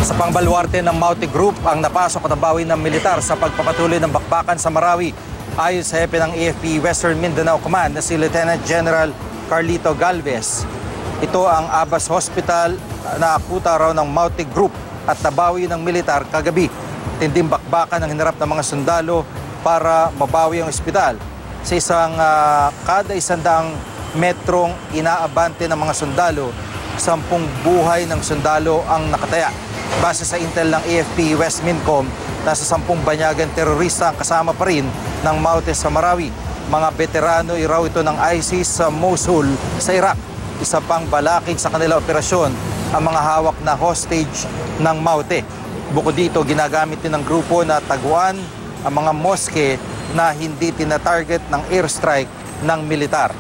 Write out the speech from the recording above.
Sa pangbalwarte ng Maute Group ang napasok at nabawi ng militar sa pagpapatuloy ng bakbakan sa Marawi. Ayon sa hepe ng AFP Western Mindanao Command na si Lieutenant General Carlito Galvez, ito ang Abbas Hospital na akuta raw ng Maute Group at nabawi ng militar kagabi. Tinding bakbakan ang hinarap ng mga sundalo para mabawi ang ospital. Sa kada 100 metrong inaabante ng mga sundalo, 10 buhay ng sundalo ang nakataya. Base sa intel ng AFP West Mincom, nasa 10 banyagan terorista ang kasama pa rin ng Maute sa Marawi. Mga veterano raw ito ng ISIS sa Mosul sa Iraq. Isa pang balakid sa kanila operasyon ang mga hawak na hostage ng Maute. Bukod dito, ginagamit din ng grupo na taguan ang mga moske na hindi tinatarget ng airstrike ng militar.